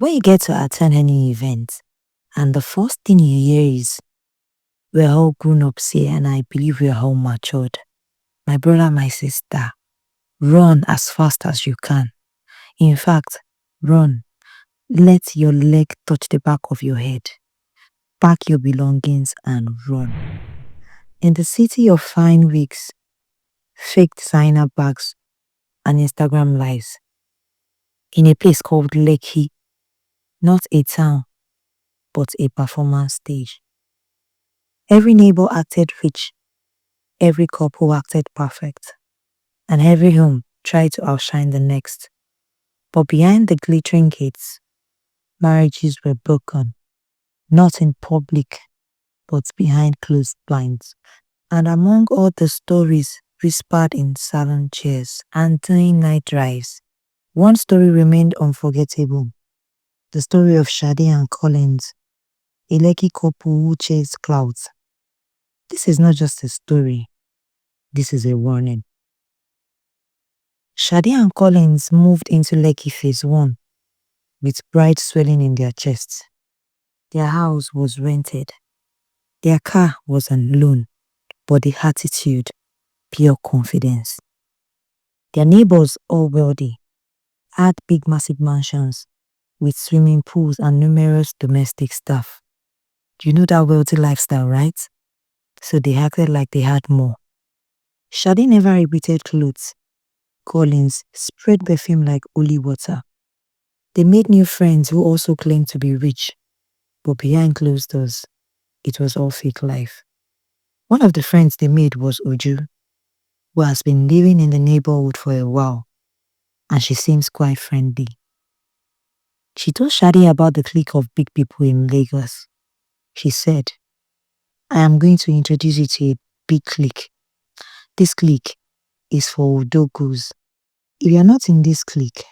When you get to attend any event, and the first thing you hear is, we're all grown ups here, and I believe we're all matured. My brother, my sister, run as fast as you can. In fact, run. Let your leg touch the back of your head. Pack your belongings and run. In the city of fine wigs, fake designer bags, and Instagram lives, in a place called Lekki, not a town, but a performance stage. Every neighbor acted rich, every couple acted perfect, and every home tried to outshine the next. But behind the glittering gates, marriages were broken, not in public, but behind closed blinds. And among all the stories whispered in salon chairs and during night drives, one story remained unforgettable. The story of Shade and Collins, a Lekki couple who chased clouds. This is not just a story, this is a warning. Shade and Collins moved into Lekki Phase 1 with pride swelling in their chests. Their house was rented. Their car was on loan, but the attitude, pure confidence. Their neighbors, all wealthy, had big massive mansions with swimming pools and numerous domestic staff. You know that wealthy lifestyle, right? So they acted like they had more. Shade never repeated clothes. Collins spread perfume like holy water. They made new friends who also claimed to be rich, but behind closed doors, it was all fake life. One of the friends they made was Uju, who has been living in the neighborhood for a while, and she seems quite friendly. She told Shade about the clique of big people in Lagos. She said, I am going to introduce you to a big clique. This clique is for Udogus. If you are not in this clique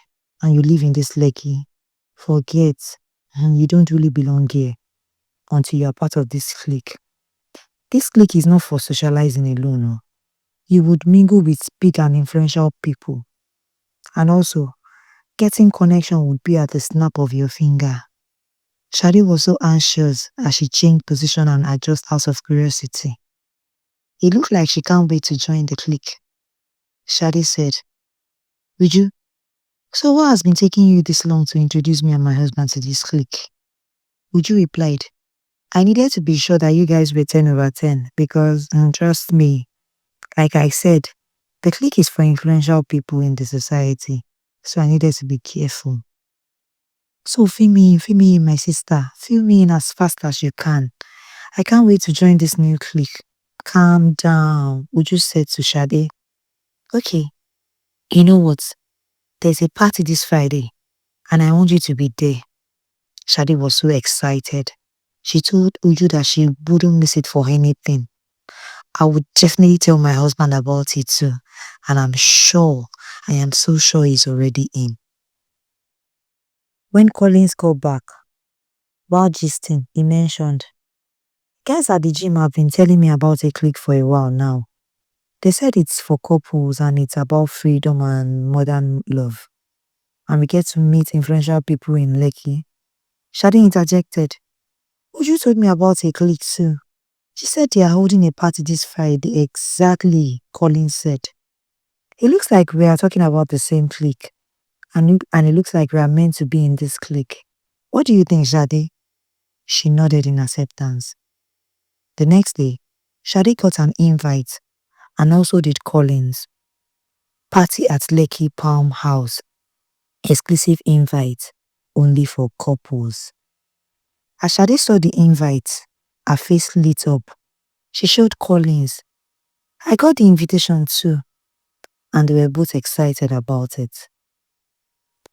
and you live in this Lekki, forget, you don't really belong here until you are part of this clique. This clique is not for socializing alone. No. You would mingle with big and influential people. And also, getting connection would be at the snap of your finger. Shade was so anxious as she changed position and adjusted out of curiosity. It looked like she can't wait to join the clique. Shade said, Uju, so what has been taking you this long to introduce me and my husband to this clique? Uju replied, I needed to be sure that you guys were 10 over 10 because, trust me, like I said, the clique is for influential people in the society, so I needed to be careful. So fill me in, my sister. Fill me in as fast as you can. I can't wait to join this new clique. Calm down, Uju said to Shade. Okay, you know what? There's a party this Friday, and I want you to be there. Shade was so excited. She told Uju that she wouldn't miss it for anything. I would definitely tell my husband about it too, and I am so sure he's already in. When Collins called back, while gisting, he mentioned, guys at the gym have been telling me about a clique for a while now. They said it's for couples and it's about freedom and modern love. And we get to meet influential people in Lekki. Shade interjected, Uju told me about a clique too. She said they are holding a party this Friday. Exactly, Collins said. It looks like we are talking about the same clique. And it looks like we are meant to be in this clique. What do you think, Shade? She nodded in acceptance. The next day, Shade got an invite, and also did Collins. Party at Lekki Palm House. Exclusive invite, only for couples. As Shade saw the invite, her face lit up. She showed Collins. I got the invitation too, and they were both excited about it.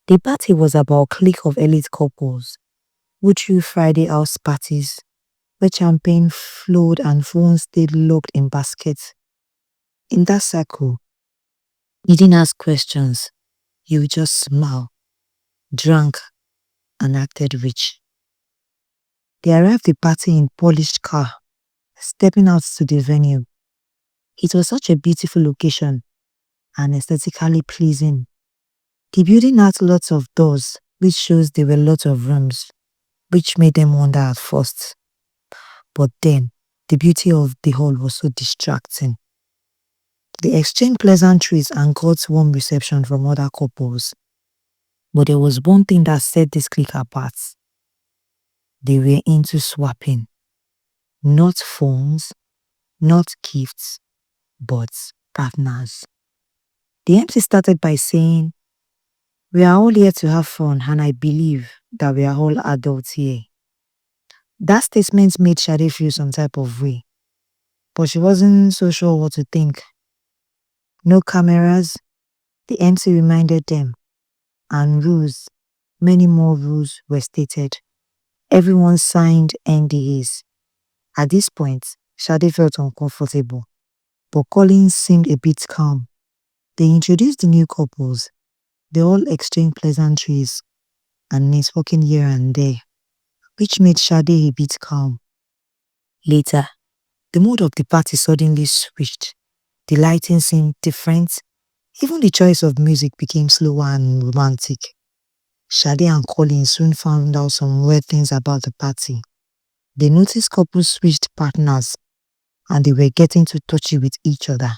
The party was about a clique of elite couples who threw Friday house parties where champagne flowed and phones stayed locked in baskets. In that circle, you didn't ask questions, you just smiled, drank, and acted rich. They arrived the party in polished car, stepping out to the venue. It was such a beautiful location and aesthetically pleasing. The building had lots of doors which shows there were lots of rooms, which made them wonder at first. But then, the beauty of the hall was so distracting. They exchanged pleasantries and got warm reception from other couples. But there was one thing that set this clique apart. They were into swapping. Not phones, not gifts, but partners. The MC started by saying, "We are all here to have fun, and I believe that we are all adults here." That statement made Shade feel some type of way, but she wasn't so sure what to think. No cameras, the MC reminded them, and rules, many more rules were stated. Everyone signed NDAs. At this point, Shade felt uncomfortable, but Collins seemed a bit calm. They introduced the new couples. They all exchanged pleasantries and networking here and there, which made Shade a bit calm. Later, the mood of the party suddenly switched. The lighting seemed different. Even the choice of music became slower and romantic. Shade and Colin soon found out some weird things about the party. They noticed couples switched partners and they were getting too touchy with each other.